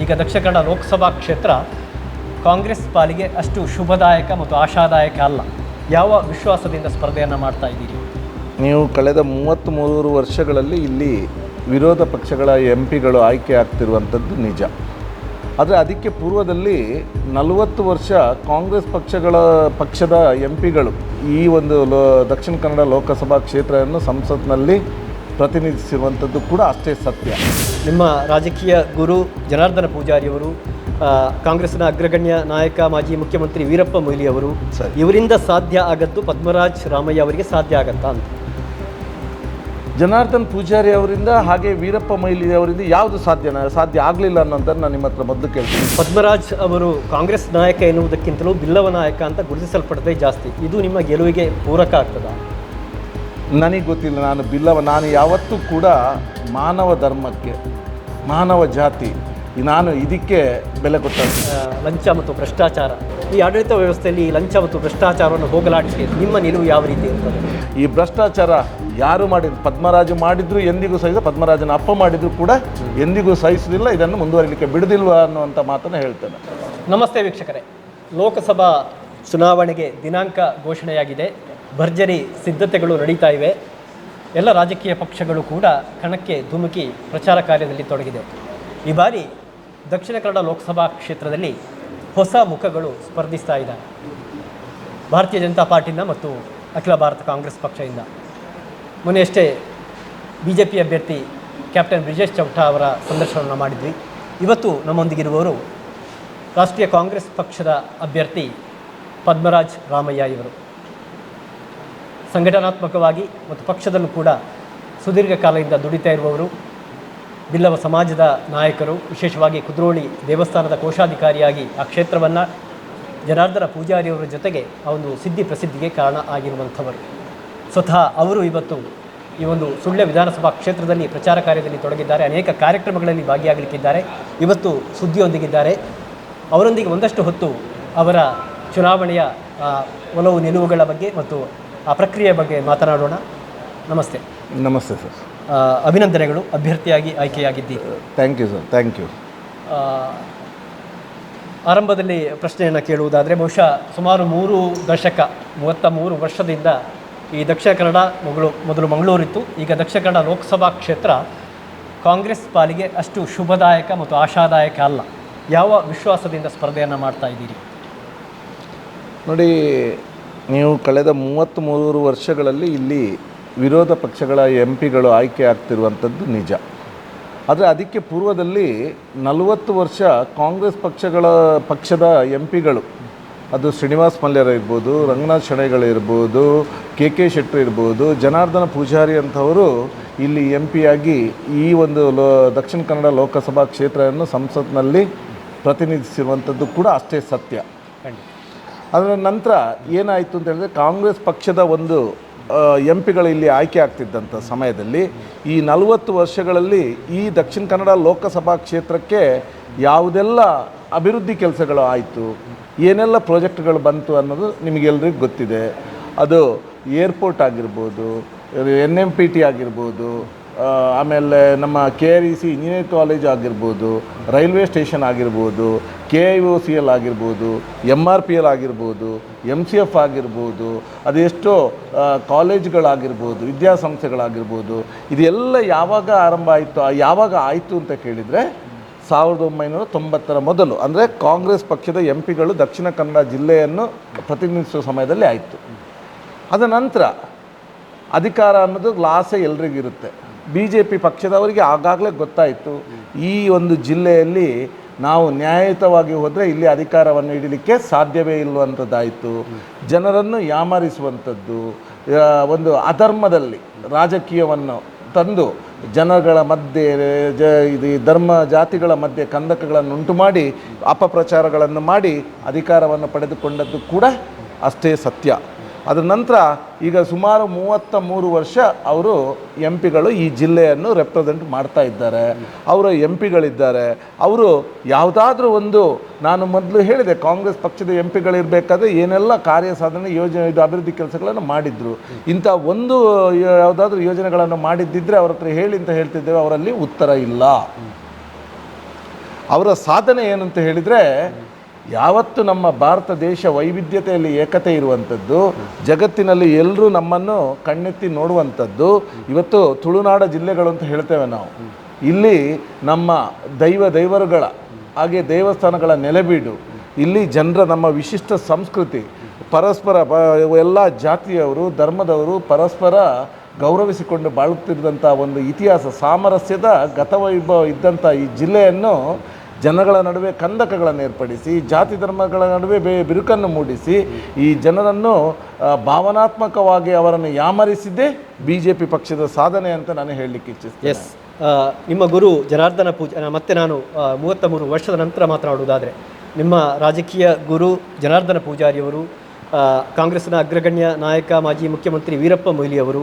ಈಗ ದಕ್ಷಿಣ ಕನ್ನಡ ಲೋಕಸಭಾ ಕ್ಷೇತ್ರ ಕಾಂಗ್ರೆಸ್ ಪಾಲಿಗೆ ಅಷ್ಟು ಶುಭದಾಯಕ ಮತ್ತು ಆಶಾದಾಯಕ ಅಲ್ಲ. ಯಾವ ವಿಶ್ವಾಸದಿಂದ ಸ್ಪರ್ಧೆಯನ್ನು ಮಾಡ್ತಾ ಇದ್ದೀರಿ? ನೀವು ಕಳೆದ 33 ವರ್ಷಗಳಲ್ಲಿ ಇಲ್ಲಿ ವಿರೋಧ ಪಕ್ಷಗಳ ಪಿಗಳು ಆಯ್ಕೆ ಆಗ್ತಿರುವಂಥದ್ದು ನಿಜ. ಆದರೆ ಅದಕ್ಕೆ ಪೂರ್ವದಲ್ಲಿ 40 ವರ್ಷ ಕಾಂಗ್ರೆಸ್ ಪಕ್ಷದ ಪಿಗಳು ಈ ಒಂದು ದಕ್ಷಿಣ ಕನ್ನಡ ಲೋಕಸಭಾ ಕ್ಷೇತ್ರವನ್ನು ಸಂಸತ್ನಲ್ಲಿ ಪ್ರತಿನಿಧಿಸಿರುವಂಥದ್ದು ಕೂಡ ಅಷ್ಟೇ ಸತ್ಯ. ನಿಮ್ಮ ರಾಜಕೀಯ ಗುರು ಜನಾರ್ದನ ಪೂಜಾರಿಯವರು, ಕಾಂಗ್ರೆಸ್ನ ಅಗ್ರಗಣ್ಯ ನಾಯಕ ಮಾಜಿ ಮುಖ್ಯಮಂತ್ರಿ ವೀರಪ್ಪ ಮೊಯ್ಲಿಯವರು, ಇವರಿಂದ ಸಾಧ್ಯ ಆಗದ್ದು ಪದ್ಮರಾಜ್ ರಾಮಯ್ಯ ಅವರಿಗೆ ಸಾಧ್ಯ ಆಗತ್ತಾ ಅಂತ? ಜನಾರ್ದನ್ ಪೂಜಾರಿ ಅವರಿಂದ ಹಾಗೆ ವೀರಪ್ಪ ಮೊಯ್ಲಿ ಅವರಿಂದ ಯಾವುದು ಸಾಧ್ಯ ಆಗಲಿಲ್ಲ ಅನ್ನೋದನ್ನು ನಾನು ನಿಮ್ಮ ಹತ್ರ ಮೊದಲು ಕೇಳ್ತೀನಿ. ಪದ್ಮರಾಜ್ ಅವರು ಕಾಂಗ್ರೆಸ್ ನಾಯಕ ಎನ್ನುವುದಕ್ಕಿಂತಲೂ ಬಿಲ್ಲವ ನಾಯಕ ಅಂತ ಗುರುತಿಸಲ್ಪಡದೆ ಜಾಸ್ತಿ. ಇದು ನಿಮ್ಮ ಗೆಲುವಿಗೆ ಪೂರಕ ಆಗ್ತದಾ? ನನಗೆ ಗೊತ್ತಿಲ್ಲ. ನಾನು ಯಾವತ್ತೂ ಕೂಡ ಮಾನವ ಧರ್ಮಕ್ಕೆ, ಮಾನವ ಜಾತಿ, ನಾನು ಇದಕ್ಕೆ ಬೆಲೆ ಕೊಟ್ಟದ್ದು. ಲಂಚ ಮತ್ತು ಭ್ರಷ್ಟಾಚಾರ, ಈ ಆಡಳಿತ ವ್ಯವಸ್ಥೆಯಲ್ಲಿ ಲಂಚ ಮತ್ತು ಭ್ರಷ್ಟಾಚಾರವನ್ನು ಹೋಗಲಾಡಿಸಿ ನಿಮ್ಮ ನಿಲುವು ಯಾವ ರೀತಿ ಇರ್ತದೆ? ಈ ಭ್ರಷ್ಟಾಚಾರ ಯಾರು ಮಾಡಿದ್ರು, ಪದ್ಮರಾಜು ಮಾಡಿದ್ರು ಎಂದಿಗೂ ಸಹಿತ, ಪದ್ಮರಾಜನ ಅಪ್ಪ ಮಾಡಿದ್ರು ಕೂಡ ಎಂದಿಗೂ ಸಹಿಸೋದಿಲ್ಲ, ಇದನ್ನು ಮುಂದುವರಿಲಿಕ್ಕೆ ಬಿಡುವುದಿಲ್ವ ಅನ್ನುವಂಥ ಮಾತನ್ನು ಹೇಳ್ತೇನೆ. ನಮಸ್ತೆ ವೀಕ್ಷಕರೇ, ಲೋಕಸಭಾ ಚುನಾವಣೆಗೆ ದಿನಾಂಕ ಘೋಷಣೆಯಾಗಿದೆ. ಭರ್ಜರಿ ಸಿದ್ಧತೆಗಳು ನಡೀತಾ ಇವೆ. ಎಲ್ಲ ರಾಜಕೀಯ ಪಕ್ಷಗಳು ಕೂಡ ಕಣಕ್ಕೆ ಧುಮುಕಿ ಪ್ರಚಾರ ಕಾರ್ಯದಲ್ಲಿ ತೊಡಗಿದೆ. ಈ ಬಾರಿ ದಕ್ಷಿಣ ಕನ್ನಡ ಲೋಕಸಭಾ ಕ್ಷೇತ್ರದಲ್ಲಿ ಹೊಸ ಮುಖಗಳು ಸ್ಪರ್ಧಿಸ್ತಾ ಇದ್ದಾರೆ. ಭಾರತೀಯ ಜನತಾ ಪಾರ್ಟಿಯಿಂದ ಮತ್ತು ಅಖಿಲ ಭಾರತ ಕಾಂಗ್ರೆಸ್ ಪಕ್ಷದಿಂದ. ಮೊನ್ನೆಯಷ್ಟೇ BJP ಅಭ್ಯರ್ಥಿ ಕ್ಯಾಪ್ಟನ್ ಬ್ರಿಜೇಶ್ ಚೌಟಾ ಅವರ ಸಂದರ್ಶನವನ್ನು ಮಾಡಿದ್ವಿ. ಇವತ್ತು ನಮ್ಮೊಂದಿಗಿರುವವರು ರಾಷ್ಟ್ರೀಯ ಕಾಂಗ್ರೆಸ್ ಪಕ್ಷದ ಅಭ್ಯರ್ಥಿ ಪದ್ಮರಾಜ್ ರಾಮಯ್ಯ ಇವರು. ಸಂಘಟನಾತ್ಮಕವಾಗಿ ಮತ್ತು ಪಕ್ಷದಲ್ಲೂ ಕೂಡ ಸುದೀರ್ಘ ಕಾಲದಿಂದ ದುಡಿತಾ ಇರುವವರು, ಬಿಲ್ಲವ ಸಮಾಜದ ನಾಯಕರು, ವಿಶೇಷವಾಗಿ ಕುದ್ರೋಳಿ ದೇವಸ್ಥಾನದ ಕೋಶಾಧಿಕಾರಿಯಾಗಿ ಆ ಕ್ಷೇತ್ರವನ್ನು ಜನಾರ್ದನ ಪೂಜಾರಿಯವರ ಜೊತೆಗೆ ಆ ಒಂದು ಸಿದ್ಧಿ ಪ್ರಸಿದ್ಧಿಗೆ ಕಾರಣ ಆಗಿರುವಂಥವರು. ಸ್ವತಃ ಅವರು ಇವತ್ತು ಈ ಒಂದು ಸುಳ್ಯ ವಿಧಾನಸಭಾ ಕ್ಷೇತ್ರದಲ್ಲಿ ಪ್ರಚಾರ ಕಾರ್ಯದಲ್ಲಿ ತೊಡಗಿದ್ದಾರೆ. ಅನೇಕ ಕಾರ್ಯಕ್ರಮಗಳಲ್ಲಿ ಭಾಗಿಯಾಗಲಿಕ್ಕಿದ್ದಾರೆ. ಇವತ್ತು ಸುದ್ದಿಯೊಂದಿಗಿದ್ದಾರೆ. ಅವರೊಂದಿಗೆ ಒಂದಷ್ಟು ಹೊತ್ತು ಅವರ ಚುನಾವಣೆಯ ಒಲವು ನಿಲುವುಗಳ ಬಗ್ಗೆ ಮತ್ತು ಆ ಪ್ರಕ್ರಿಯೆ ಬಗ್ಗೆ ಮಾತನಾಡೋಣ. ನಮಸ್ತೆ. ನಮಸ್ತೆ ಸರ್. ಅಭಿನಂದನೆಗಳು, ಅಭ್ಯರ್ಥಿಯಾಗಿ ಆಯ್ಕೆಯಾಗಿದ್ದೀರಿ. Thank you sir. Thank you. ಆರಂಭದಲ್ಲಿ ಪ್ರಶ್ನೆಯನ್ನು ಕೇಳುವುದಾದರೆ, ಬಹುಶಃ ಸುಮಾರು 33 ವರ್ಷದಿಂದ ಈ ದಕ್ಷಿಣ ಕನ್ನಡ ಮೊದಲು ಮಂಗಳೂರಿತ್ತು. ಈಗ ದಕ್ಷಿಣ ಕನ್ನಡ ಲೋಕಸಭಾ ಕ್ಷೇತ್ರ ಕಾಂಗ್ರೆಸ್ ಪಾಲಿಗೆ ಅಷ್ಟು ಶುಭದಾಯಕ ಮತ್ತು ಆಶಾದಾಯಕ ಅಲ್ಲ. ಯಾವ ವಿಶ್ವಾಸದಿಂದ ಸ್ಪರ್ಧೆಯನ್ನು ಮಾಡ್ತಾ ಇದ್ದೀರಿ? ನೋಡಿ, ನೀವು ಕಳೆದ 33 ವರ್ಷಗಳಲ್ಲಿ ಇಲ್ಲಿ ವಿರೋಧ ಪಕ್ಷಗಳ ಪಿಗಳು ಆಯ್ಕೆ ಆಗ್ತಿರುವಂಥದ್ದು ನಿಜ. ಆದರೆ ಅದಕ್ಕೆ ಪೂರ್ವದಲ್ಲಿ 40 ವರ್ಷ ಕಾಂಗ್ರೆಸ್ ಪಕ್ಷದ ಪಿಗಳು, ಅದು ಶ್ರೀನಿವಾಸ್ ಮಲ್ಯರ ಇರ್ಬೋದು, ರಂಗನಾಥ್ ಶೆಣೈಗಳಿರ್ಬೋದು, KK ಶೆಟ್ಟರ್ ಇರ್ಬೋದು, ಜನಾರ್ದನ ಪೂಜಾರಿ ಅಂಥವರು ಇಲ್ಲಿ ಪಿಯಾಗಿ ಈ ಒಂದು ದಕ್ಷಿಣ ಕನ್ನಡ ಲೋಕಸಭಾ ಕ್ಷೇತ್ರವನ್ನು ಸಂಸತ್ನಲ್ಲಿ ಪ್ರತಿನಿಧಿಸಿರುವಂಥದ್ದು ಕೂಡ ಅಷ್ಟೇ ಸತ್ಯ. ಅದರ ನಂತರ ಏನಾಯಿತು ಅಂತ ಹೇಳಿದ್ರೆ, ಕಾಂಗ್ರೆಸ್ ಪಕ್ಷದ ಒಂದು ಪಿಗಳು ಇಲ್ಲಿ ಆಯ್ಕೆ ಆಗ್ತಿದ್ದಂಥ ಸಮಯದಲ್ಲಿ ಈ 40 ವರ್ಷಗಳಲ್ಲಿ ಈ ದಕ್ಷಿಣ ಕನ್ನಡ ಲೋಕಸಭಾ ಕ್ಷೇತ್ರಕ್ಕೆ ಯಾವುದೆಲ್ಲ ಅಭಿವೃದ್ಧಿ ಕೆಲಸಗಳು ಆಯಿತು, ಏನೆಲ್ಲ ಪ್ರಾಜೆಕ್ಟ್ಗಳು ಬಂತು ಅನ್ನೋದು ನಿಮಗೆಲ್ಲರಿಗೂ ಗೊತ್ತಿದೆ. ಅದು ಏರ್ಪೋರ್ಟ್ ಆಗಿರ್ಬೋದು, NMPT ಆಗಿರ್ಬೋದು, ಆಮೇಲೆ ನಮ್ಮ KREC ಇಂಜಿನಿಯರಿಂಗ್ ಕಾಲೇಜ್ ಆಗಿರ್ಬೋದು, ರೈಲ್ವೆ ಸ್ಟೇಷನ್ ಆಗಿರ್ಬೋದು, KIOCL ಆಗಿರ್ಬೋದು, MRPL ಆಗಿರ್ಬೋದು, MCF ಆಗಿರ್ಬೋದು, ಅದೆಷ್ಟೋ ಕಾಲೇಜ್ಗಳಾಗಿರ್ಬೋದು, ವಿದ್ಯಾಸಂಸ್ಥೆಗಳಾಗಿರ್ಬೋದು, ಇದೆಲ್ಲ ಯಾವಾಗ ಆರಂಭ ಆಯಿತು, ಯಾವಾಗ ಆಯಿತು ಅಂತ ಕೇಳಿದರೆ 1990ರ ಮೊದಲು, ಅಂದರೆ ಕಾಂಗ್ರೆಸ್ ಪಕ್ಷದ ಪಿಗಳು ದಕ್ಷಿಣ ಕನ್ನಡ ಜಿಲ್ಲೆಯನ್ನು ಪ್ರತಿನಿಧಿಸುವ ಸಮಯದಲ್ಲಿ ಆಯಿತು. ಅದ ನಂತರ ಅಧಿಕಾರ ಅನ್ನೋದು ಆಸೆ ಎಲ್ರಿಗಿರುತ್ತೆ. BJP ಪಕ್ಷದವರಿಗೆ ಆಗಾಗಲೇ ಗೊತ್ತಾಯಿತು, ಈ ಒಂದು ಜಿಲ್ಲೆಯಲ್ಲಿ ನಾವು ನ್ಯಾಯಯುತವಾಗಿ ಹೋದರೆ ಇಲ್ಲಿ ಅಧಿಕಾರವನ್ನು ಹಿಡೀಲಿಕ್ಕೆ ಸಾಧ್ಯವೇ ಇಲ್ಲುವಂಥದ್ದಾಯಿತು. ಜನರನ್ನು ಯಾಮಾರಿಸುವಂಥದ್ದು, ಒಂದು ಅಧರ್ಮದಲ್ಲಿ ರಾಜಕೀಯವನ್ನು ತಂದು ಜನಗಳ ಮಧ್ಯೆ ಇದು ಧರ್ಮ ಜಾತಿಗಳ ಮಧ್ಯೆ ಕಂದಕಗಳನ್ನು ಉಂಟು ಮಾಡಿ ಅಪಪ್ರಚಾರಗಳನ್ನು ಮಾಡಿ ಅಧಿಕಾರವನ್ನು ಪಡೆದುಕೊಂಡದ್ದು ಕೂಡ ಅಷ್ಟೇ ಸತ್ಯ. ಅದರ ನಂತರ ಈಗ ಸುಮಾರು 33 ವರ್ಷ ಅವರು ಪಿಗಳು ಈ ಜಿಲ್ಲೆಯನ್ನು ರೆಪ್ರೆಸೆಂಟ್ ಮಾಡ್ತಾ ಇದ್ದಾರೆ. ಅವರು ಪಿಗಳಿದ್ದಾರೆ. ಅವರು ಯಾವುದಾದ್ರೂ ಒಂದು, ನಾನು ಮೊದಲು ಹೇಳಿದೆ, ಕಾಂಗ್ರೆಸ್ ಪಕ್ಷದ ಪಿಗಳಿರಬೇಕಾದ್ರೆ ಏನೆಲ್ಲ ಕಾರ್ಯಸಾಧನೆ ಯೋಜನೆ ಇದು ಅಭಿವೃದ್ಧಿ ಕೆಲಸಗಳನ್ನು ಮಾಡಿದ್ರು. ಇಂಥ ಒಂದು ಯಾವುದಾದ್ರೂ ಯೋಜನೆಗಳನ್ನು ಮಾಡಿದ್ದಿದ್ರೆ ಅವ್ರ ಹತ್ರ ಹೇಳಿ ಅಂತ ಹೇಳ್ತಿದ್ದೇವೆ, ಅವರಲ್ಲಿ ಉತ್ತರ ಇಲ್ಲ. ಅವರ ಸಾಧನೆ ಏನು ಅಂತ ಹೇಳಿದರೆ, ಯಾವತ್ತು ನಮ್ಮ ಭಾರತ ದೇಶ ವೈವಿಧ್ಯತೆಯಲ್ಲಿ ಏಕತೆ ಇರುವಂಥದ್ದು, ಜಗತ್ತಿನಲ್ಲಿ ಎಲ್ಲರೂ ನಮ್ಮನ್ನು ಕಣ್ಣೆತ್ತಿ ನೋಡುವಂಥದ್ದು. ಇವತ್ತು ತುಳುನಾಡ ಜಿಲ್ಲೆಗಳು ಅಂತ ಹೇಳ್ತೇವೆ ನಾವು. ಇಲ್ಲಿ ನಮ್ಮ ದೈವರುಗಳ ಹಾಗೆ ದೇವಸ್ಥಾನಗಳ ನೆಲೆಬೀಡು, ಇಲ್ಲಿ ಜನರ ನಮ್ಮ ವಿಶಿಷ್ಟ ಸಂಸ್ಕೃತಿ, ಪರಸ್ಪರ ಎಲ್ಲ ಜಾತಿಯವರು ಧರ್ಮದವರು ಪರಸ್ಪರ ಗೌರವಿಸಿಕೊಂಡು ಬಾಳುತ್ತಿದ್ದಂಥ ಒಂದು ಇತಿಹಾಸ, ಸಾಮರಸ್ಯದ ಗತವೈಭವ ಇದ್ದಂಥ ಈ ಜಿಲ್ಲೆಯನ್ನು ಜನಗಳ ನಡುವೆ ಕಂದಕಗಳನ್ನು ಏರ್ಪಡಿಸಿ, ಜಾತಿ ಧರ್ಮಗಳ ನಡುವೆ ಬಿರುಕನ್ನು ಮೂಡಿಸಿ, ಈ ಜನರನ್ನು ಭಾವನಾತ್ಮಕವಾಗಿ ಅವರನ್ನು ಯಾಮರಿಸಿದ್ದೇ BJP ಪಕ್ಷದ ಸಾಧನೆ ಅಂತ ನಾನು ಹೇಳಲಿಕ್ಕೆ ಇಚ್ಛಿಸ್ತೇನೆ. ಎಸ್, ನಿಮ್ಮ ಗುರು ಜನಾರ್ದನ ಮತ್ತೆ ನಾನು 33 ವರ್ಷದ ನಂತರ ಮಾತನಾಡುವುದಾದರೆ, ನಿಮ್ಮ ರಾಜಕೀಯ ಗುರು ಜನಾರ್ದನ ಪೂಜಾರಿಯವರು, ಕಾಂಗ್ರೆಸ್ನ ಅಗ್ರಗಣ್ಯ ನಾಯಕ ಮಾಜಿ ಮುಖ್ಯಮಂತ್ರಿ ವೀರಪ್ಪ ಮೊಯ್ಲಿಯವರು,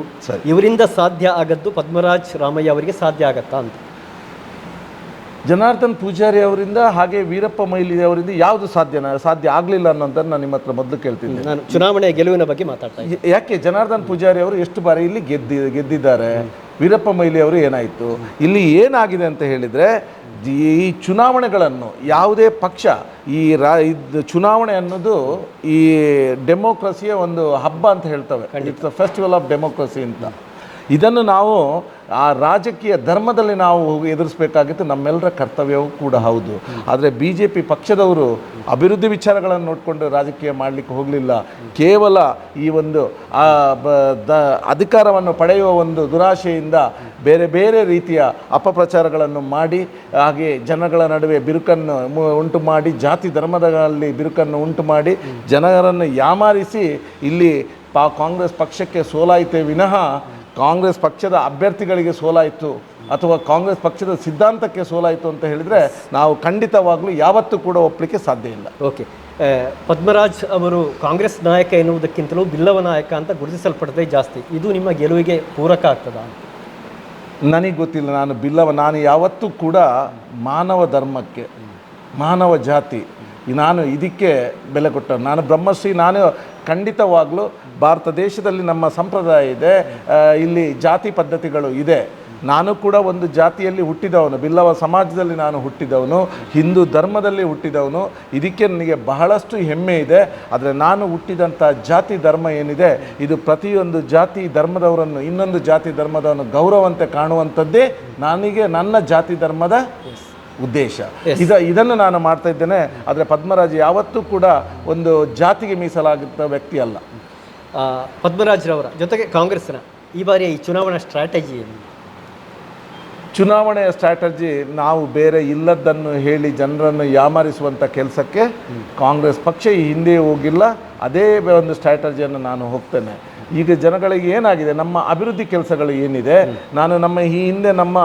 ಇವರಿಂದ ಸಾಧ್ಯ ಆಗದ್ದು ಪದ್ಮರಾಜ್ ರಾಮಯ್ಯ ಅವರಿಗೆ ಸಾಧ್ಯ ಆಗತ್ತಾ ಅಂತ? ಜನಾರ್ದನ್ ಪೂಜಾರಿ ಅವರಿಂದ ಹಾಗೆ ವೀರಪ್ಪ ಮೊಯ್ಲಿ ಅವರಿಂದ ಯಾವುದು ಸಾಧ್ಯ ಆಗಲಿಲ್ಲ ಅನ್ನೋದನ್ನು ನಾನು ನಿಮ್ಮ ಹತ್ರ ಮೊದಲು ಕೇಳ್ತೀನಿ. ನಾನು ಚುನಾವಣೆಯ ಗೆಲುವಿನ ಬಗ್ಗೆ ಮಾತಾಡ್ತಾ ಇದ್ದೀನಿ. ಯಾಕೆ ಜನಾರ್ದನ್ ಪೂಜಾರಿ ಅವರು ಎಷ್ಟು ಬಾರಿ ಇಲ್ಲಿ ಗೆದ್ದಿದ್ದಾರೆ, ವೀರಪ್ಪ ಮೊಯ್ಲಿ ಅವರು ಏನಾಯಿತು, ಇಲ್ಲಿ ಏನಾಗಿದೆ ಅಂತ ಹೇಳಿದರೆ, ಈ ಚುನಾವಣೆಗಳನ್ನು ಯಾವುದೇ ಪಕ್ಷ ಚುನಾವಣೆ ಅನ್ನೋದು ಈ ಡೆಮೋಕ್ರಸಿಯ ಒಂದು ಹಬ್ಬ ಅಂತ ಹೇಳ್ತವೆ. It's a festival of democracy ಅಂತ. ಇದನ್ನು ನಾವು ಆ ರಾಜಕೀಯ ಧರ್ಮದಲ್ಲಿ ನಾವು ಎದುರಿಸಬೇಕಾಗಿತ್ತು, ನಮ್ಮೆಲ್ಲರ ಕರ್ತವ್ಯವೂ ಕೂಡ ಹೌದು. ಆದರೆ BJP ಪಕ್ಷದವರು ಅಭಿವೃದ್ಧಿ ವಿಚಾರಗಳನ್ನು ನೋಡಿಕೊಂಡು ರಾಜಕೀಯ ಮಾಡಲಿಕ್ಕೆ ಹೋಗಲಿಲ್ಲ. ಕೇವಲ ಈ ಒಂದು ಅಧಿಕಾರವನ್ನು ಪಡೆಯುವ ಒಂದು ದುರಾಶೆಯಿಂದ ಬೇರೆ ಬೇರೆ ರೀತಿಯ ಅಪಪ್ರಚಾರಗಳನ್ನು ಮಾಡಿ, ಹಾಗೆ ಜನಗಳ ನಡುವೆ ಬಿರುಕನ್ನು ಉಂಟು ಮಾಡಿ, ಜಾತಿ ಧರ್ಮದಲ್ಲಿ ಬಿರುಕನ್ನು ಉಂಟು ಮಾಡಿ ಜನರನ್ನು ಯಾಮಾರಿಸಿ ಇಲ್ಲಿ ಕಾಂಗ್ರೆಸ್ ಪಕ್ಷಕ್ಕೆ ಸೋಲಾಯಿತೇ ವಿನಃ ಕಾಂಗ್ರೆಸ್ ಪಕ್ಷದ ಅಭ್ಯರ್ಥಿಗಳಿಗೆ ಸೋಲಾಯಿತು ಅಥವಾ ಕಾಂಗ್ರೆಸ್ ಪಕ್ಷದ ಸಿದ್ಧಾಂತಕ್ಕೆ ಸೋಲಾಯಿತು ಅಂತ ಹೇಳಿದರೆ ನಾವು ಖಂಡಿತವಾಗ್ಲೂ ಯಾವತ್ತೂ ಕೂಡ ಒಪ್ಪಲಿಕ್ಕೆ ಸಾಧ್ಯ ಇಲ್ಲ. ಓಕೆ, ಪದ್ಮರಾಜ್ ಅವರು ಕಾಂಗ್ರೆಸ್ ನಾಯಕ ಎನ್ನುವುದಕ್ಕಿಂತಲೂ ಬಿಲ್ಲವ ನಾಯಕ ಅಂತ ಗುರುತಿಸಲ್ಪಡದೆ ಜಾಸ್ತಿ. ಇದು ನಿಮ್ಮ ಗೆಲುವಿಗೆ ಪೂರಕ ಆಗ್ತದಾ? ನನಗೆ ಗೊತ್ತಿಲ್ಲ. ನಾನು ಯಾವತ್ತೂ ಕೂಡ ಮಾನವ ಧರ್ಮಕ್ಕೆ, ಮಾನವ ಜಾತಿ, ನಾನು ಇದಕ್ಕೆ ಬೆಲೆ ಕೊಟ್ಟ. ನಾನು ಬ್ರಹ್ಮಶ್ರೀ, ನಾನು ಖಂಡಿತವಾಗಲೂ ಭಾರತ ದೇಶದಲ್ಲಿ ನಮ್ಮ ಸಂಪ್ರದಾಯ ಇದೆ, ಇಲ್ಲಿ ಜಾತಿ ಪದ್ಧತಿಗಳು ಇದೆ. ನಾನು ಕೂಡ ಒಂದು ಜಾತಿಯಲ್ಲಿ ಹುಟ್ಟಿದವನು, ಬಿಲ್ಲವ ಸಮಾಜದಲ್ಲಿ ನಾನು ಹುಟ್ಟಿದವನು, ಹಿಂದೂ ಧರ್ಮದಲ್ಲಿ ಹುಟ್ಟಿದವನು. ಇದಕ್ಕೆ ನನಗೆ ಬಹಳಷ್ಟು ಹೆಮ್ಮೆ ಇದೆ. ಆದರೆ ನಾನು ಹುಟ್ಟಿದಂಥ ಜಾತಿ ಧರ್ಮ ಏನಿದೆ, ಇದು ಪ್ರತಿಯೊಂದು ಜಾತಿ ಧರ್ಮದವರನ್ನು ಇನ್ನೊಂದು ಜಾತಿ ಧರ್ಮದವನು ಗೌರವಂತೆ ಕಾಣುವಂಥದ್ದೇ ನನ್ನ ಜಾತಿ ಧರ್ಮದ ಉದ್ದೇಶ. ಇದನ್ನು ನಾನು ಮಾಡ್ತಾ ಇದ್ದೇನೆ. ಆದರೆ ಪದ್ಮರಾಜ್ ಯಾವತ್ತೂ ಕೂಡ ಒಂದು ಜಾತಿಗೆ ಮೀಸಲಾಗಿದ್ದ ವ್ಯಕ್ತಿ ಅಲ್ಲ. ಪದ್ಮರಾಜ್ರವರ ಜೊತೆಗೆ ಕಾಂಗ್ರೆಸ್ನ ಈ ಬಾರಿಯ ಈ ಚುನಾವಣಾ ಸ್ಟ್ರಾಟಜಿ ಏನು? ಚುನಾವಣೆಯ ಸ್ಟ್ರಾಟಜಿ ನಾವು ಬೇರೆ ಇಲ್ಲದನ್ನು ಹೇಳಿ ಜನರನ್ನು ಯಾಮಾರಿಸುವಂಥ ಕೆಲಸಕ್ಕೆ ಕಾಂಗ್ರೆಸ್ ಪಕ್ಷ ಈ ಹಿಂದೆ ಹೋಗಿಲ್ಲ. ಅದೇ ಒಂದು ಸ್ಟ್ರಾಟಜಿಯನ್ನು ನಾನು ಹೋಗ್ತೇನೆ. ಈಗ ಜನಗಳಿಗೆ ಏನಾಗಿದೆ, ನಮ್ಮ ಅಭಿವೃದ್ಧಿ ಕೆಲಸಗಳು ಏನಿದೆ, ನಮ್ಮ ಈ ಹಿಂದೆ ನಮ್ಮ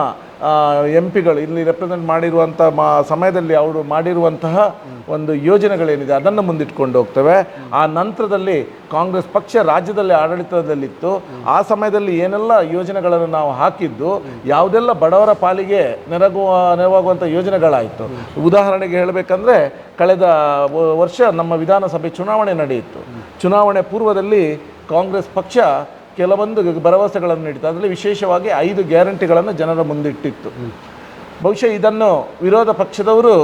MP ಇಲ್ಲಿ ರೆಪ್ರೆಸೆಂಟ್ ಮಾಡಿರುವಂಥ ಸಮಯದಲ್ಲಿ ಅವರು ಮಾಡಿರುವಂತಹ ಒಂದು ಯೋಜನೆಗಳೇನಿದೆ ಅದನ್ನು ಮುಂದಿಟ್ಕೊಂಡು ಹೋಗ್ತೇವೆ. ಆ ನಂತರದಲ್ಲಿ ಕಾಂಗ್ರೆಸ್ ಪಕ್ಷ ರಾಜ್ಯದಲ್ಲಿ ಆಡಳಿತದಲ್ಲಿತ್ತು. ಆ ಸಮಯದಲ್ಲಿ ಏನೆಲ್ಲ ಯೋಜನೆಗಳನ್ನು ನಾವು ಹಾಕಿದ್ದು, ಯಾವುದೆಲ್ಲ ಬಡವರ ಪಾಲಿಗೆ ನೆರವಾಗುವಂಥ ಯೋಜನೆಗಳಾಯಿತು. ಉದಾಹರಣೆಗೆ ಹೇಳಬೇಕಂದ್ರೆ, ಕಳೆದ ವರ್ಷ ನಮ್ಮ ವಿಧಾನಸಭೆ ಚುನಾವಣೆ ನಡೆಯಿತು. ಚುನಾವಣೆ ಪೂರ್ವದಲ್ಲಿ ಕಾಂಗ್ರೆಸ್ ಪಕ್ಷ ಕೆಲವೊಂದು ಭರವಸೆಗಳನ್ನು ನೀಡಿತು. ಅದರಲ್ಲಿ ವಿಶೇಷವಾಗಿ 5 ಗ್ಯಾರಂಟಿಗಳನ್ನು ಜನರ ಮುಂದಿಟ್ಟಿತ್ತು. ಬಹುಶಃ ಇದನ್ನು ವಿರೋಧ ಪಕ್ಷದವರು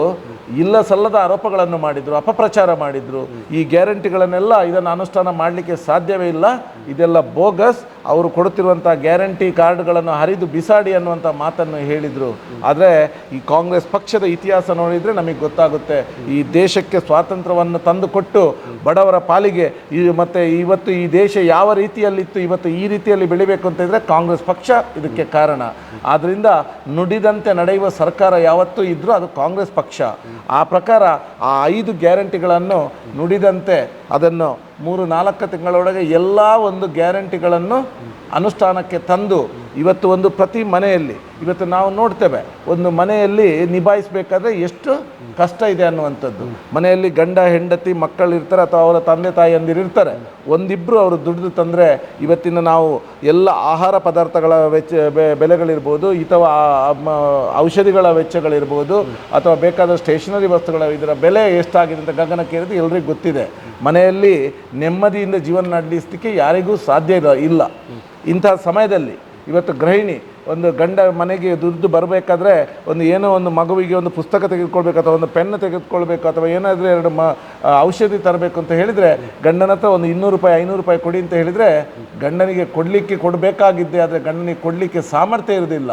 ಇಲ್ಲ ಸಲ್ಲದ ಆರೋಪಗಳನ್ನು ಮಾಡಿದರು, ಅಪಪ್ರಚಾರ ಮಾಡಿದರು. ಈ ಗ್ಯಾರಂಟಿಗಳನ್ನೆಲ್ಲ ಇದನ್ನು ಅನುಷ್ಠಾನ ಮಾಡಲಿಕ್ಕೆ ಸಾಧ್ಯವೇ ಇಲ್ಲ, ಇದೆಲ್ಲ ಬೋಗಸ್, ಅವರು ಕೊಡುತ್ತಿರುವಂಥ ಗ್ಯಾರಂಟಿ ಕಾರ್ಡ್ಗಳನ್ನು ಹರಿದು ಬಿಸಾಡಿ ಅನ್ನುವಂಥ ಮಾತನ್ನು ಹೇಳಿದರು. ಆದರೆ ಈ ಕಾಂಗ್ರೆಸ್ ಪಕ್ಷದ ಇತಿಹಾಸ ನೋಡಿದರೆ ನಮಗೆ ಗೊತ್ತಾಗುತ್ತೆ, ಈ ದೇಶಕ್ಕೆ ಸ್ವಾತಂತ್ರ್ಯವನ್ನು ತಂದುಕೊಟ್ಟು ಬಡವರ ಪಾಲಿಗೆ ಮತ್ತು ಇವತ್ತು ಈ ದೇಶ ಯಾವ ರೀತಿಯಲ್ಲಿತ್ತು ಇವತ್ತು ಈ ರೀತಿಯಲ್ಲಿ ಬೆಳಿಬೇಕು ಅಂತ ಇದ್ದರೆ ಕಾಂಗ್ರೆಸ್ ಪಕ್ಷ ಇದಕ್ಕೆ ಕಾರಣ. ಆದ್ದರಿಂದ ನುಡಿದಂತೆ ನಡೆಯುವ ಸರ್ಕಾರ ಯಾವತ್ತೂ ಇದ್ದರೂ ಅದು ಕಾಂಗ್ರೆಸ್ ಪಕ್ಷ. ಆ ಪ್ರಕಾರ ಆ 5 ಗ್ಯಾರಂಟಿಗಳನ್ನು ನುಡಿದಂತೆ ಅದನ್ನು 3-4 ತಿಂಗಳೊಳಗೆ ಎಲ್ಲ ಒಂದು ಗ್ಯಾರಂಟಿಗಳನ್ನು ಅನುಷ್ಠಾನಕ್ಕೆ ತಂದು ಇವತ್ತು ಒಂದು ಪ್ರತಿ ಮನೆಯಲ್ಲಿ ಇವತ್ತು ನಾವು ನೋಡ್ತೇವೆ, ಒಂದು ಮನೆಯಲ್ಲಿ ನಿಭಾಯಿಸಬೇಕಾದ್ರೆ ಎಷ್ಟು ಕಷ್ಟ ಇದೆ ಅನ್ನುವಂಥದ್ದು. ಮನೆಯಲ್ಲಿ ಗಂಡ ಹೆಂಡತಿ ಮಕ್ಕಳಿರ್ತಾರೆ ಅಥವಾ ಅವರ ತಂದೆ ತಾಯಿಯಂದಿರಿರ್ತಾರೆ. ಒಂದಿಬ್ಬರು ಅವರು ದುಡಿದು ತಂದರೆ ಇವತ್ತಿನ ನಾವು ಎಲ್ಲ ಆಹಾರ ಪದಾರ್ಥಗಳ ಬೆಲೆಗಳಿರ್ಬೋದು, ಅಥವಾ ಔಷಧಿಗಳ ವೆಚ್ಚಗಳಿರ್ಬೋದು, ಅಥವಾ ಬೇಕಾದ ಸ್ಟೇಷನರಿ ವಸ್ತುಗಳ ಇದರ ಬೆಲೆ ಎಷ್ಟಾಗಿದೆ ಅಂತ ಗಗನಕ್ಕೇರಿದು ಎಲ್ರಿಗೂ ಗೊತ್ತಿದೆ. ಮನೆಯಲ್ಲಿ ನೆಮ್ಮದಿಯಿಂದ ಜೀವನ ನಡೆಸಲಿಕ್ಕೆ ಯಾರಿಗೂ ಸಾಧ್ಯ ಇಲ್ಲ. ಇಂಥ ಸಮಯದಲ್ಲಿ ಇವತ್ತು ಗೃಹಿಣಿ ಒಂದು ಗಂಡ ಮನೆಗೆ ದುಡ್ಡು ಬರಬೇಕಾದ್ರೆ ಒಂದು ಏನೋ ಒಂದು ಮಗುವಿಗೆ ಒಂದು ಪುಸ್ತಕ ತೆಗೆದುಕೊಳ್ಬೇಕು ಅಥವಾ ಒಂದು ಪೆನ್ ತೆಗೆದುಕೊಳ್ಬೇಕು ಅಥವಾ ಏನಾದರೂ ಎರಡು ಔಷಧಿ ತರಬೇಕು ಅಂತ ಹೇಳಿದರೆ ಗಂಡನ ಹತ್ರ ಒಂದು 200 ರೂಪಾಯಿ 500 ರೂಪಾಯಿ ಕೊಡಿ ಅಂತ ಹೇಳಿದರೆ ಗಂಡನಿಗೆ ಕೊಡಬೇಕಾಗಿದ್ದೆ, ಆದರೆ ಗಂಡನಿಗೆ ಕೊಡಲಿಕ್ಕೆ ಸಾಮರ್ಥ್ಯ ಇರೋದಿಲ್ಲ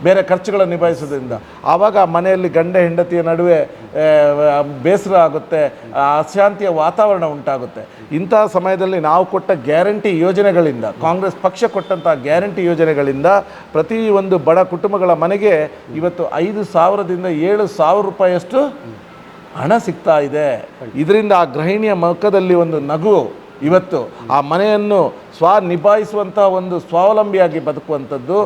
ಬೇರೆ ಖರ್ಚುಗಳನ್ನು ನಿಭಾಯಿಸೋದ್ರಿಂದ. ಆವಾಗ ಮನೆಯಲ್ಲಿ ಗಂಡ ಹೆಂಡತಿಯ ನಡುವೆ ಬೇಸರ ಆಗುತ್ತೆ, ಅಶಾಂತಿಯ ವಾತಾವರಣ ಉಂಟಾಗುತ್ತೆ. ಇಂತಹ ಸಮಯದಲ್ಲಿ ನಾವು ಕೊಟ್ಟ ಗ್ಯಾರಂಟಿ ಯೋಜನೆಗಳಿಂದ, ಕಾಂಗ್ರೆಸ್ ಪಕ್ಷ ಕೊಟ್ಟಂಥ ಗ್ಯಾರಂಟಿ ಯೋಜನೆಗಳಿಂದ ಪ್ರತಿಯೊಂದು ಬಡ ಕುಟುಂಬಗಳ ಮನೆಗೆ ಇವತ್ತು 5,000ದಿಂದ 7,000 ರೂಪಾಯಿಯಷ್ಟು ಹಣ ಸಿಗ್ತಾ ಇದೆ. ಇದರಿಂದ ಆ ಗೃಹಿಣಿಯ ಮುಖದಲ್ಲಿ ಒಂದು ನಗು, ಇವತ್ತು ಆ ಮನೆಯನ್ನು ನಿಭಾಯಿಸುವಂಥ ಒಂದು ಸ್ವಾವಲಂಬಿಯಾಗಿ ಬದುಕುವಂಥದ್ದು,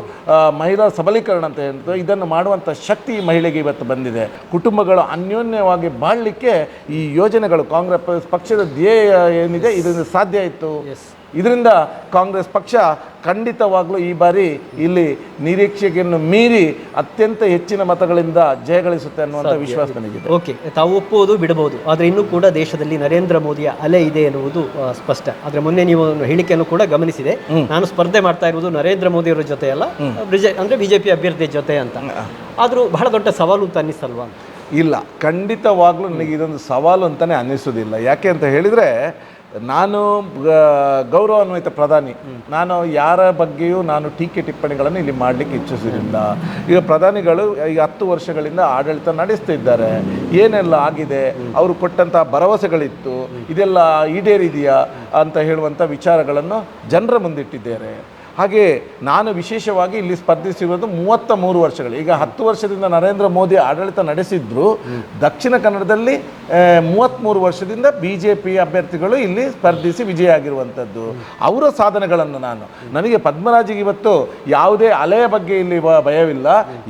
ಮಹಿಳಾ ಸಬಲೀಕರಣ ಅಂತ ಹೇಳ್ತಾರೆ. ಇದನ್ನು ಮಾಡುವಂಥ ಶಕ್ತಿ ಈ ಮಹಿಳೆಗೆ ಇವತ್ತು ಬಂದಿದೆ. ಕುಟುಂಬಗಳು ಅನ್ಯೋನ್ಯವಾಗಿ ಬಾಳಲಿಕ್ಕೆ ಈ ಯೋಜನೆಗಳು, ಕಾಂಗ್ರೆಸ್ ಪಕ್ಷದ ಧ್ಯೇಯ ಏನಿದೆ ಇದರಿಂದ ಸಾಧ್ಯ ಆಯಿತು. ಇದರಿಂದ ಕಾಂಗ್ರೆಸ್ ಪಕ್ಷ ಖಂಡಿತವಾಗಲೂ ಈ ಬಾರಿ ಇಲ್ಲಿ ನಿರೀಕ್ಷೆಯನ್ನು ಮೀರಿ ಅತ್ಯಂತ ಹೆಚ್ಚಿನ ಮತಗಳಿಂದ ಜಯಗಳಿಸುತ್ತೆ ಅನ್ನುವಂಥ ವಿಶ್ವಾಸ ನನಗಿದೆ. ಓಕೆ, ತಾವು ಒಪ್ಪುವುದು ಬಿಡಬಹುದು, ಆದರೆ ಇನ್ನೂ ಕೂಡ ದೇಶದಲ್ಲಿ ನರೇಂದ್ರ ಮೋದಿಯ ಅಲೆ ಇದೆ ಎನ್ನುವುದು ಸ್ಪಷ್ಟ. ಆದರೆ ಮೊನ್ನೆ ನೀವು ಹೇಳಿಕೆಯನ್ನು ಕೂಡ ಗಮನಿಸಿದೆ, ನಾನು ಸ್ಪರ್ಧೆ ಮಾಡ್ತಾ ಇರುವುದು ನರೇಂದ್ರ ಮೋದಿ ಅವರ ಜೊತೆ ಅಲ್ಲ, ಅಂದರೆ ಬಿಜೆಪಿ ಅಭ್ಯರ್ಥಿ ಜೊತೆ ಅಂತ. ಆದರೂ ಬಹಳ ದೊಡ್ಡ ಸವಾಲು ಅಂತ ಅನ್ನಿಸಲ್ವಾ? ಇಲ್ಲ, ಖಂಡಿತವಾಗ್ಲೂ ನನಗೆ ಇದೊಂದು ಸವಾಲು ಅಂತಲೇ ಅನ್ನಿಸೋದಿಲ್ಲ. ಯಾಕೆ ಅಂತ ಹೇಳಿದರೆ, ನಾನು ಗೌರವಾನ್ವಿತ ಪ್ರಧಾನಿ, ನಾನು ಯಾರ ಬಗ್ಗೆಯೂ ನಾನು ಟೀಕೆ ಟಿಪ್ಪಣಿಗಳನ್ನು ಇಲ್ಲಿ ಮಾಡಲಿಕ್ಕೆ ಇಚ್ಛಿಸೋದಿಲ್ಲ. ಈಗ ಪ್ರಧಾನಿಗಳು ಈಗ 10 ವರ್ಷಗಳಿಂದ ಆಡಳಿತ ನಡೆಸ್ತಿದ್ದಾರೆ, ಏನೆಲ್ಲ ಆಗಿದೆ, ಅವರು ಕೊಟ್ಟಂಥ ಭರವಸೆಗಳಿತ್ತು, ಇದೆಲ್ಲ ಈಡೇರಿದೆಯಾ ಅಂತ ಹೇಳುವಂಥ ವಿಚಾರಗಳನ್ನು ಜನರ ಮುಂದಿಟ್ಟಿದ್ದಾರೆ. ಹಾಗೆ ನಾನು ವಿಶೇಷವಾಗಿ ಇಲ್ಲಿ ಸ್ಪರ್ಧಿಸಿರೋದು 33 ವರ್ಷಗಳು. ಈಗ 10 ವರ್ಷದಿಂದ ನರೇಂದ್ರ ಮೋದಿ ಆಡಳಿತ ನಡೆಸಿದ್ರು, ದಕ್ಷಿಣ ಕನ್ನಡದಲ್ಲಿ 33 ವರ್ಷದಿಂದ BJP ಅಭ್ಯರ್ಥಿಗಳು ಇಲ್ಲಿ ಸ್ಪರ್ಧಿಸಿ ವಿಜಯ ಆಗಿರುವಂಥದ್ದು. ಅವರ ಸಾಧನೆಗಳನ್ನು ನನಗೆ ಪದ್ಮರಾಜಿಗೆ ಇವತ್ತು ಯಾವುದೇ ಅಲೆಯ ಬಗ್ಗೆ ಇಲ್ಲಿ ಭಯವಿಲ್ಲ,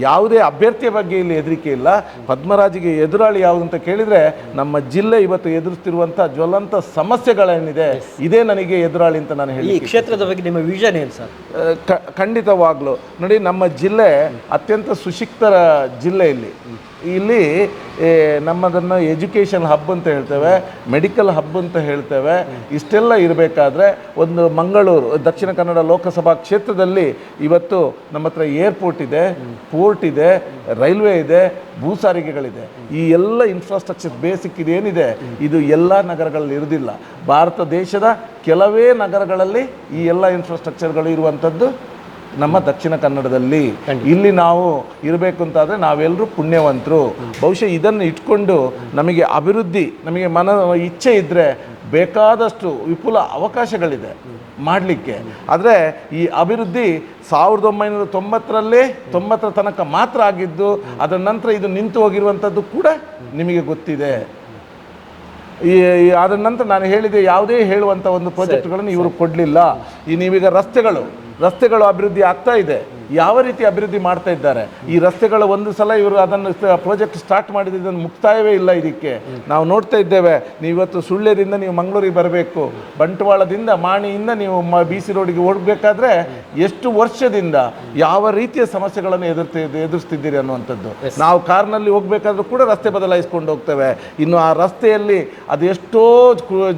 ಯಾವುದೇ ಅಭ್ಯರ್ಥಿಯ ಬಗ್ಗೆ ಇಲ್ಲಿ ಹೆದರಿಕೆ ಇಲ್ಲ. ಪದ್ಮರಾಜಿಗೆ ಎದುರಾಳಿ ಯಾವುದು ಅಂತ ಕೇಳಿದರೆ, ನಮ್ಮ ಜಿಲ್ಲೆ ಇವತ್ತು ಎದುರಿಸ್ತಿರುವಂಥ ಜ್ವಲಂತ ಸಮಸ್ಯೆಗಳೇನಿದೆ ಇದೇ ನನಗೆ ಎದುರಾಳಿ ಅಂತ ನಾನು ಹೇಳಿ. ಈ ಕ್ಷೇತ್ರದ ಬಗ್ಗೆ ನಿಮ್ಮ ವಿಷನ್ ಏನು ಸರ್? ಖಂಡಿತವಾಗ್ಲೂ ನೋಡಿ, ನಮ್ಮ ಜಿಲ್ಲೆ ಅತ್ಯಂತ ಸುಶಿಕ್ತರ ಜಿಲ್ಲೆ. ಇಲ್ಲಿ ನಮ್ಮದನ್ನು ಎಜುಕೇಷನ್ ಹಬ್ ಅಂತ ಹೇಳ್ತೇವೆ, ಮೆಡಿಕಲ್ ಹಬ್ ಅಂತ ಹೇಳ್ತೇವೆ. ಇಷ್ಟೆಲ್ಲ ಇರಬೇಕಾದ್ರೆ ಒಂದು ಮಂಗಳೂರು ದಕ್ಷಿಣ ಕನ್ನಡ ಲೋಕಸಭಾ ಕ್ಷೇತ್ರದಲ್ಲಿ ಇವತ್ತು ನಮ್ಮ ಹತ್ರ ಏರ್ಪೋರ್ಟ್ ಇದೆ, ಪೋರ್ಟ್ ಇದೆ, ರೈಲ್ವೆ ಇದೆ, ಭೂ ಸಾರಿಗೆಗಳಿದೆ. ಈ ಎಲ್ಲ ಇನ್ಫ್ರಾಸ್ಟ್ರಕ್ಚರ್ ಬೇಸಿಕ್ ಇದೇನಿದೆ ಇದು ಎಲ್ಲ ನಗರಗಳಲ್ಲಿ ಇರುವುದಿಲ್ಲ. ಭಾರತ ದೇಶದ ಕೆಲವೇ ನಗರಗಳಲ್ಲಿ ಈ ಎಲ್ಲ ಇನ್ಫ್ರಾಸ್ಟ್ರಕ್ಚರ್ಗಳು ಇರುವಂಥದ್ದು ನಮ್ಮ ದಕ್ಷಿಣ ಕನ್ನಡದಲ್ಲಿ. ಇಲ್ಲಿ ನಾವು ಇರಬೇಕು ಅಂತಾದರೆ ನಾವೆಲ್ಲರೂ ಪುಣ್ಯವಂತರು. ಬಹುಶಃ ಇದನ್ನು ಇಟ್ಕೊಂಡು ನಮಗೆ ಅಭಿವೃದ್ಧಿ, ನಮಗೆ ಇಚ್ಛೆ ಇದ್ದರೆ ಬೇಕಾದಷ್ಟು ವಿಪುಲ ಅವಕಾಶಗಳಿದೆ ಮಾಡಲಿಕ್ಕೆ. ಆದರೆ ಈ ಅಭಿವೃದ್ಧಿ 1990ರ ತನಕ ಮಾತ್ರ ಆಗಿದ್ದು, ಅದರ ನಂತರ ಇದು ನಿಂತು ಹೋಗಿರುವಂಥದ್ದು ಕೂಡ ನಿಮಗೆ ಗೊತ್ತಿದೆ. ಅದರ ನಂತರ ನಾನು ಹೇಳಿದೆ, ಯಾವುದೇ ಹೇಳುವಂಥ ಒಂದು ಪ್ರಾಜೆಕ್ಟ್ಗಳನ್ನು ಇವರು ಕೊಡಲಿಲ್ಲ. ನೀವೀಗ ರಸ್ತೆಗಳು ಅಭಿವೃದ್ಧಿ ಆಗ್ತಾ ಇದೆ, ಯಾವ ರೀತಿ ಅಭಿವೃದ್ಧಿ ಮಾಡ್ತಾ ಇದ್ದಾರೆ. ಈ ರಸ್ತೆಗಳು ಒಂದು ಸಲ ಇವರು ಅದನ್ನು ಪ್ರಾಜೆಕ್ಟ್ ಸ್ಟಾರ್ಟ್ ಮಾಡಿದ ಇದನ್ನು ಮುಕ್ತಾಯವೇ ಇಲ್ಲ. ಇದಕ್ಕೆ ನಾವು ನೋಡ್ತಾ ಇದ್ದೇವೆ. ನೀವತ್ತು ಸುಳ್ಳ್ಯದಿಂದ ನೀವು ಮಂಗಳೂರಿಗೆ ಬರಬೇಕು, ಬಂಟ್ವಾಳದಿಂದ ಮಾಣಿಯಿಂದ ನೀವು BC ರೋಡಿಗೆ ಹೋಗಬೇಕಾದ್ರೆ ಎಷ್ಟು ವರ್ಷದಿಂದ ಯಾವ ರೀತಿಯ ಸಮಸ್ಯೆಗಳನ್ನು ಎದುರಿಸ್ತಿದ್ದೀರಿ ಅನ್ನುವಂಥದ್ದು. ನಾವು ಕಾರ್ನಲ್ಲಿ ಹೋಗಬೇಕಾದ್ರೂ ಕೂಡ ರಸ್ತೆ ಬದಲಾಯಿಸ್ಕೊಂಡು ಹೋಗ್ತೇವೆ. ಇನ್ನು ಆ ರಸ್ತೆಯಲ್ಲಿ ಅದು ಎಷ್ಟೋ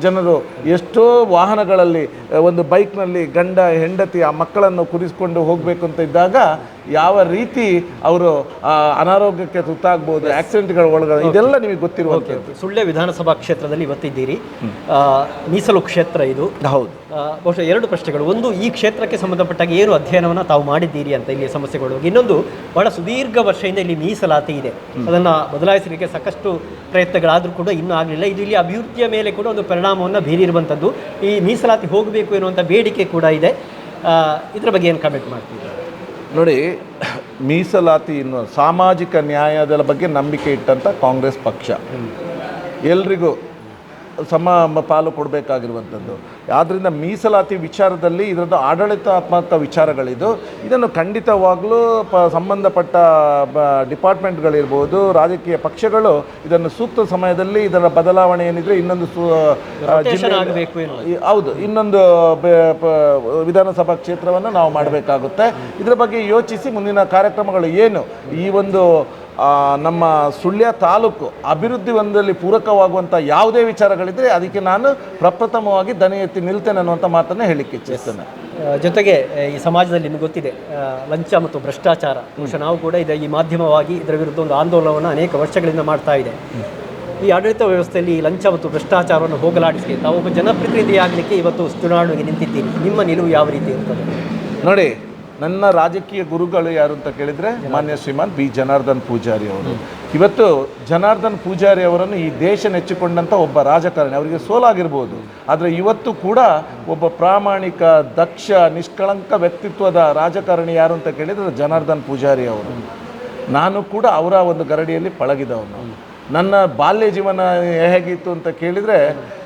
ಜನರು, ಎಷ್ಟೋ ವಾಹನಗಳಲ್ಲಿ, ಒಂದು ಬೈಕ್ನಲ್ಲಿ ಗಂಡ ಹೆಂಡತಿ ಆ ಮಕ್ಕಳನ್ನು ಕೂರಿಸಿಕೊಂಡು ಹೋಗಬೇಕು ಅಂತ ಇದ್ದಾಗ ಯಾವ ರೀತಿ ಅವರು ಅನಾರೋಗ್ಯಕ್ಕೆ ತುತ್ತಾಗಬಹುದು, ಆಕ್ಸಿಡೆಂಟ್ಗಳ ಒಳಗಡೆ, ಇದೆಲ್ಲ ನಿಮಗೆ ಗೊತ್ತಿರುವಂಥದ್ದು. ಸುಳ್ಯ ವಿಧಾನಸಭಾ ಕ್ಷೇತ್ರದಲ್ಲಿ ಇವತ್ತಿದ್ದೀರಿ, ಮೀಸಲು ಕ್ಷೇತ್ರ ಇದು. ಹೌದು. ಬಹುಶಃ 2 ಪ್ರಶ್ನೆಗಳು. ಒಂದು, ಈ ಕ್ಷೇತ್ರಕ್ಕೆ ಸಂಬಂಧಪಟ್ಟಾಗ ಏನು ಅಧ್ಯಯನವನ್ನು ತಾವು ಮಾಡಿದ್ದೀರಿ ಅಂತ ಇಲ್ಲಿ ಸಮಸ್ಯೆಗಳು. ಇನ್ನೊಂದು, ಬಹಳ ಸುದೀರ್ಘ ವರ್ಷದಿಂದ ಇಲ್ಲಿ ಮೀಸಲಾತಿ ಇದೆ, ಅದನ್ನು ಬದಲಾಯಿಸಲಿಕ್ಕೆ ಸಾಕಷ್ಟು ಪ್ರಯತ್ನಗಳಾದರೂ ಕೂಡ ಇನ್ನೂ ಆಗಲಿಲ್ಲ. ಇದು ಇಲ್ಲಿ ಅಭಿವೃದ್ಧಿಯ ಮೇಲೆ ಕೂಡ ಒಂದು ಪರಿಣಾಮವನ್ನು ಬೀರಿರುವಂಥದ್ದು. ಈ ಮೀಸಲಾತಿ ಹೋಗಬೇಕು ಎನ್ನುವಂಥ ಬೇಡಿಕೆ ಕೂಡ ಇದೆ. ಇದರ ಬಗ್ಗೆ ಏನು ಕಮೆಂಟ್ ಮಾಡ್ತೀವಿ? ನೋಡಿ, ಮೀಸಲಾತಿ ಇನ್ನು ಸಾಮಾಜಿಕ ನ್ಯಾಯದ ಬಗ್ಗೆ ನಂಬಿಕೆ ಇಟ್ಟಂಥ ಕಾಂಗ್ರೆಸ್ ಪಕ್ಷ ಎಲ್ರಿಗೂ ಸಮ ಪಾಲು ಕೊಡಬೇಕಾಗಿರುವಂಥದ್ದು. ಆದ್ದರಿಂದ ಮೀಸಲಾತಿ ವಿಚಾರದಲ್ಲಿ ಇದರದ್ದು ಆಡಳಿತಾತ್ಮಕ ವಿಚಾರಗಳಿದು. ಇದನ್ನು ಖಂಡಿತವಾಗಲೂ ಸಂಬಂಧಪಟ್ಟ ಡಿಪಾರ್ಟ್ಮೆಂಟ್ಗಳಿರ್ಬೋದು, ರಾಜಕೀಯ ಪಕ್ಷಗಳು ಇದನ್ನು ಸೂಕ್ತ ಸಮಯದಲ್ಲಿ ಇದರ ಬದಲಾವಣೆ ಏನಿದ್ರೆ ಇನ್ನೊಂದು ಹೌದು, ಇನ್ನೊಂದು ವಿಧಾನಸಭಾ ಕ್ಷೇತ್ರವನ್ನು ನಾವು ಮಾಡಬೇಕಾಗುತ್ತೆ. ಇದರ ಬಗ್ಗೆ ಯೋಚಿಸಿ ಮುಂದಿನ ಕಾರ್ಯಕ್ರಮಗಳು ಏನು, ಈ ಒಂದು ನಮ್ಮ ಸುಳ್ಯ ತಾಲೂಕು ಅಭಿವೃದ್ಧಿ ಒಂದರಲ್ಲಿ ಪೂರಕವಾಗುವಂಥ ಯಾವುದೇ ವಿಚಾರಗಳಿದ್ದರೆ ಅದಕ್ಕೆ ನಾನು ಪ್ರಪ್ರಥಮವಾಗಿ ದನಿ ಎತ್ತಿ ನಿಲ್ತೇನೆ ಅನ್ನುವಂಥ ಮಾತನ್ನು ಹೇಳಲಿಕ್ಕೆ ಇಚ್ಛಿಸ್ತೇನೆ. ಜೊತೆಗೆ ಈ ಸಮಾಜದಲ್ಲಿ ನಿಮಗೆ ಗೊತ್ತಿದೆ ಲಂಚ ಮತ್ತು ಭ್ರಷ್ಟಾಚಾರ, ಬಹುಶಃ ನಾವು ಕೂಡ ಈ ಮಾಧ್ಯಮವಾಗಿ ಇದರ ವಿರುದ್ಧ ಒಂದು ಆಂದೋಲನವನ್ನು ಅನೇಕ ವರ್ಷಗಳಿಂದ ಮಾಡ್ತಾ ಇದೆ. ಈ ಆಡಳಿತ ವ್ಯವಸ್ಥೆಯಲ್ಲಿ ಈ ಲಂಚ ಮತ್ತು ಭ್ರಷ್ಟಾಚಾರವನ್ನು ಹೋಗಲಾಡಿಸಿ ತಾವೊಬ್ಬ ಜನಪ್ರತಿನಿಧಿಯಾಗಲಿಕ್ಕೆ ಇವತ್ತು ಚುನಾವಣೆಗೆ ನಿಂತಿದ್ದೀರಿ. ನಿಮ್ಮ ನಿಲುವು ಯಾವ ರೀತಿ ಇರ್ತದೆ? ನೋಡಿ, ನನ್ನ ರಾಜಕೀಯ ಗುರುಗಳು ಯಾರು ಅಂತ ಕೇಳಿದರೆ ಮಾನ್ಯ ಶ್ರೀಮಾನ್ ಬಿ ಜನಾರ್ದನ್ ಪೂಜಾರಿ ಅವರು. ಇವತ್ತು ಜನಾರ್ದನ್ ಪೂಜಾರಿ ಅವರನ್ನು ಈ ದೇಶ ನೆಚ್ಚಿಕೊಂಡಂಥ ಒಬ್ಬ ರಾಜಕಾರಣಿ. ಅವರಿಗೆ ಸೋಲಾಗಿರ್ಬೋದು, ಆದರೆ ಇವತ್ತು ಕೂಡ ಒಬ್ಬ ಪ್ರಾಮಾಣಿಕ, ದಕ್ಷ, ನಿಷ್ಕಳಂಕ ವ್ಯಕ್ತಿತ್ವದ ರಾಜಕಾರಣಿ ಯಾರು ಅಂತ ಕೇಳಿದರೆ ಜನಾರ್ದನ್ ಪೂಜಾರಿ ಅವರು. ನಾನು ಕೂಡ ಅವರ ಒಂದು ಗರಡಿಯಲ್ಲಿ ಪಳಗಿದವನು. ನನ್ನ ಬಾಲ್ಯ ಜೀವನ ಹೇಗಿತ್ತು ಅಂತ ಕೇಳಿದರೆ,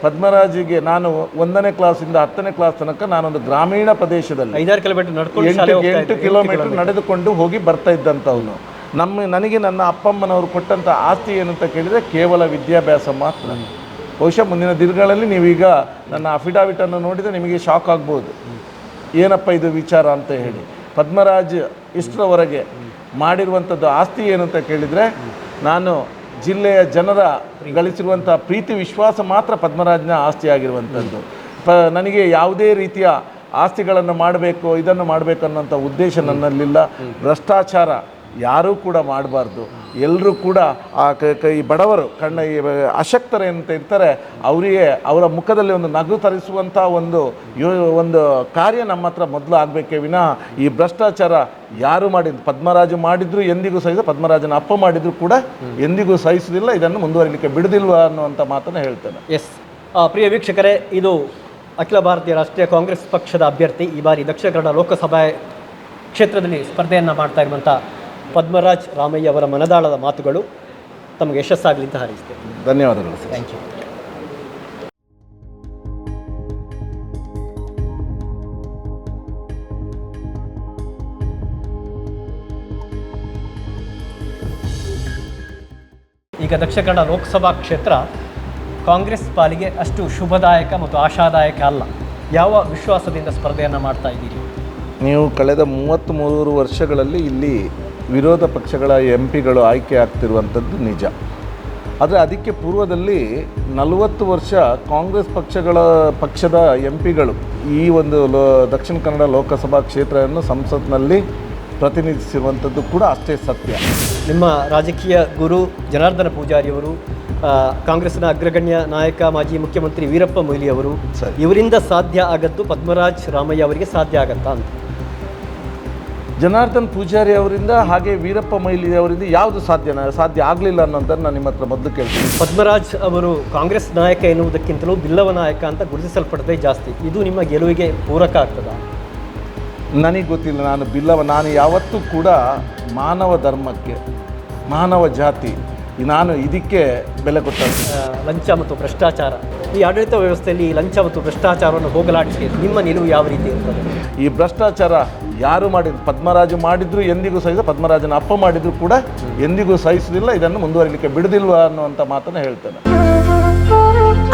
ಪದ್ಮರಾಜಿಗೆ ನಾನು 1ನೇ ಕ್ಲಾಸಿಂದ 10ನೇ ಕ್ಲಾಸ್ ತನಕ ನಾನೊಂದು ಗ್ರಾಮೀಣ ಪ್ರದೇಶದಲ್ಲಿ 5-6 ಕಿಲೋಮೀಟರ್ ನಡ್ಕೊಂಡು 8 ಕಿಲೋಮೀಟರ್ ನಡೆದುಕೊಂಡು ಹೋಗಿ ಬರ್ತಾ ಇದ್ದಂಥವನು. ನನಗೆ ನನ್ನ ಅಪ್ಪಮ್ಮನವರು ಕೊಟ್ಟಂಥ ಆಸ್ತಿ ಏನಂತ ಕೇಳಿದರೆ ಕೇವಲ ವಿದ್ಯಾಭ್ಯಾಸ ಮಾತ್ರ. ಬಹುಶಃ ಮುಂದಿನ ದಿನಗಳಲ್ಲಿ ನೀವೀಗ ನನ್ನ ಅಫಿಡಾವಿಟನ್ನು ನೋಡಿದರೆ ನಿಮಗೆ ಶಾಕ್ ಆಗ್ಬೋದು, ಏನಪ್ಪ ಇದು ವಿಚಾರ ಅಂತ ಹೇಳಿ. ಪದ್ಮರಾಜ್ ಇಷ್ಟರವರೆಗೆ ಮಾಡಿರುವಂಥದ್ದು ಆಸ್ತಿ ಏನಂತ ಕೇಳಿದರೆ, ನಾನು ಜಿಲ್ಲೆಯ ಜನರ ಗಳಿಸಿರುವಂಥ ಪ್ರೀತಿ ವಿಶ್ವಾಸ ಮಾತ್ರ ಪದ್ಮರಾಜನ ಆಸ್ತಿ ಆಗಿರುವಂಥದ್ದು. ನನಗೆ ಯಾವುದೇ ರೀತಿಯ ಆಸ್ತಿಗಳನ್ನು ಮಾಡಬೇಕು, ಇದನ್ನು ಮಾಡಬೇಕು ಅನ್ನೋಂಥ ಉದ್ದೇಶ ನನ್ನಲ್ಲಿಲ್ಲ. ಭ್ರಷ್ಟಾಚಾರ ಯಾರೂ ಕೂಡ ಮಾಡಬಾರ್ದು. ಎಲ್ಲರೂ ಕೂಡ ಈ ಬಡವರು ಈ ಅಶಕ್ತರೇನಂತ ಇರ್ತಾರೆ, ಅವರಿಗೆ ಅವರ ಮುಖದಲ್ಲಿ ಒಂದು ನಗು ತರಿಸುವಂಥ ಒಂದು ಕಾರ್ಯ ನಮ್ಮ ಹತ್ರ ಮೊದಲು ಆಗಬೇಕೇ ವಿನಃ ಈ ಭ್ರಷ್ಟಾಚಾರ ಯಾರು ಮಾಡಿದ್ರು, ಪದ್ಮರಾಜು ಮಾಡಿದ್ರು ಎಂದಿಗೂ ಸಹಿತ, ಪದ್ಮರಾಜನ ಅಪ್ಪ ಮಾಡಿದ್ರು ಕೂಡ ಎಂದಿಗೂ ಸಹಿಸುವುದಿಲ್ಲ, ಇದನ್ನು ಮುಂದುವರಿಲಿಕ್ಕೆ ಬಿಡುವುದಿಲ್ವ ಅನ್ನುವಂಥ ಮಾತನ್ನು ಹೇಳ್ತೇನೆ. ಎಸ್, ಪ್ರಿಯ ವೀಕ್ಷಕರೇ, ಇದು ಅಖಿಲ ಭಾರತೀಯ ರಾಷ್ಟ್ರೀಯ ಕಾಂಗ್ರೆಸ್ ಪಕ್ಷದ ಅಭ್ಯರ್ಥಿ, ಈ ಬಾರಿ ದಕ್ಷಿಣ ಕನ್ನಡ ಲೋಕಸಭಾ ಕ್ಷೇತ್ರದಲ್ಲಿ ಸ್ಪರ್ಧೆಯನ್ನು ಮಾಡ್ತಾ ಇರುವಂಥ ಪದ್ಮರಾಜ್ ರಾಮಯ್ಯ ಅವರ ಮನದಾಳದ ಮಾತುಗಳು. ತಮಗೆ ಯಶಸ್ಸಾಗಲಿ ಅಂತ ಹಾರೈಸ್ತೇನೆ. ಧನ್ಯವಾದಗಳು ಸರ್. Thank you. ಈಗ ದಕ್ಷಿಣ ಕನ್ನಡ ಲೋಕಸಭಾ ಕ್ಷೇತ್ರ ಕಾಂಗ್ರೆಸ್ ಪಾಲಿಗೆ ಅಷ್ಟು ಶುಭದಾಯಕ ಮತ್ತು ಆಶಾದಾಯಕ ಅಲ್ಲ. ಯಾವ ವಿಶ್ವಾಸದಿಂದ ಸ್ಪರ್ಧೆಯನ್ನು ಮಾಡ್ತಾ ಇದ್ದೀರಿ? ನೀವು ಕಳೆದ 33 ವರ್ಷಗಳಲ್ಲಿ ಇಲ್ಲಿ ವಿರೋಧ ಪಕ್ಷಗಳ MP ಗಳು ಆಯ್ಕೆ ಆಗ್ತಿರುವಂಥದ್ದು ನಿಜ. ಆದರೆ ಅದಕ್ಕೆ ಪೂರ್ವದಲ್ಲಿ 40 ವರ್ಷ ಕಾಂಗ್ರೆಸ್ ಪಕ್ಷದ MP ಗಳು ಈ ಒಂದು ದಕ್ಷಿಣ ಕನ್ನಡ ಲೋಕಸಭಾ ಕ್ಷೇತ್ರವನ್ನು ಸಂಸತ್ನಲ್ಲಿ ಪ್ರತಿನಿಧಿಸಿರುವಂಥದ್ದು ಕೂಡ ಅಷ್ಟೇ ಸತ್ಯ. ನಿಮ್ಮ ರಾಜಕೀಯ ಗುರು ಜನಾರ್ದನ ಪೂಜಾರಿಯವರು, ಕಾಂಗ್ರೆಸ್ನ ಅಗ್ರಗಣ್ಯ ನಾಯಕ ಮಾಜಿ ಮುಖ್ಯಮಂತ್ರಿ ವೀರಪ್ಪ ಮೊಯ್ಲಿ ಅವರು, ಇವರಿಂದ ಸಾಧ್ಯ ಆಗದ್ದು ಪದ್ಮರಾಜ್ ರಾಮಯ್ಯ ಅವರಿಗೆ ಸಾಧ್ಯ ಆಗತ್ತಾ ಅಂತ? ಜನಾರ್ದನ್ ಪೂಜಾರಿ ಅವರಿಂದ ಹಾಗೆ ವೀರಪ್ಪ ಮೊಯ್ಲಿ ಅವರಿಂದ ಯಾವುದು ಸಾಧ್ಯ ಆಗಲಿಲ್ಲ ಅನ್ನೋದನ್ನು ನಾನು ನಿಮ್ಮ ಹತ್ರ ಮೊದಲು ಕೇಳ್ತೀನಿ. ಪದ್ಮರಾಜ್ ಅವರು ಕಾಂಗ್ರೆಸ್ ನಾಯಕ ಎನ್ನುವುದಕ್ಕಿಂತಲೂ ಬಿಲ್ಲವ ನಾಯಕ ಅಂತ ಗುರುತಿಸಲ್ಪಡದೆ ಜಾಸ್ತಿ. ಇದು ನಿಮ್ಮ ಗೆಲುವಿಗೆ ಪೂರಕ ಆಗ್ತದಾ? ನನಗೆ ಗೊತ್ತಿಲ್ಲ. ನಾನು ಯಾವತ್ತೂ ಕೂಡ ಮಾನವ ಧರ್ಮಕ್ಕೆ, ಮಾನವ ಜಾತಿ, ನಾನು ಇದಕ್ಕೆ ಬೆಲೆ ಕೊಟ್ಟ. ಲಂಚ ಮತ್ತು ಭ್ರಷ್ಟಾಚಾರ, ಈ ಆಡಳಿತ ವ್ಯವಸ್ಥೆಯಲ್ಲಿ ಲಂಚ ಮತ್ತು ಭ್ರಷ್ಟಾಚಾರವನ್ನು ಹೋಗಲಾಡಿಸಿ ನಿಮ್ಮ ನಿಲುವು ಯಾವ ರೀತಿ ಇರ್ತದೆ? ಈ ಭ್ರಷ್ಟಾಚಾರ ಯಾರು ಮಾಡಿದ್ರು, ಪದ್ಮರಾಜು ಮಾಡಿದ್ರು ಎಂದಿಗೂ ಸಹಿತ, ಪದ್ಮರಾಜನ ಅಪ್ಪ ಮಾಡಿದ್ರು ಕೂಡ ಎಂದಿಗೂ ಸಹಿಸುವುದಿಲ್ಲ, ಇದನ್ನು ಮುಂದುವರಿಲಿಕ್ಕೆ ಬಿಡುದಿಲ್ವ ಅನ್ನುವಂಥ ಮಾತನ್ನು ಹೇಳ್ತೇನೆ.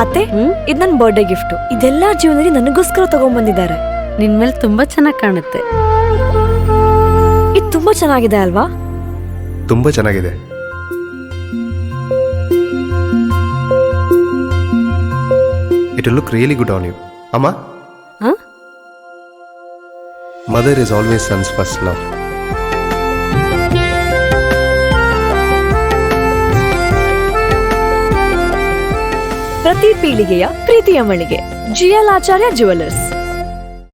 ಅತ್ತೆ, ಇದು ನನ್ನ ಬರ್ಡೇ ಗಿಫ್ಟ್. ಇದೆಲ್ಲ ಜೀವನದಲ್ಲಿ ನನಗೋಸ್ಕರ ತಗೊಂಡ್ಬಂದಿದ್ದಾರೆ. ನಿನ್ ಮೇಲೆ ತುಂಬಾ ಚೆನ್ನಾಗಿ ಕಾಣುತ್ತೆ. ಇದು ತುಂಬಾ ಚೆನ್ನಾಗಿದೆ ಅಲ್ವಾ? ತುಂಬಾ ಚೆನ್ನಾಗಿದೆ. It will look really good on you. Amma? Huh? Mother is always son's first love. ಪ್ರತಿ ಪೀಳಿಗೆಯ ಪ್ರೀತಿಯ ಮಳಿಗೆ GL ಆಚಾರ್ಯ ಜುವೆಲ್ಲರ್ಸ್.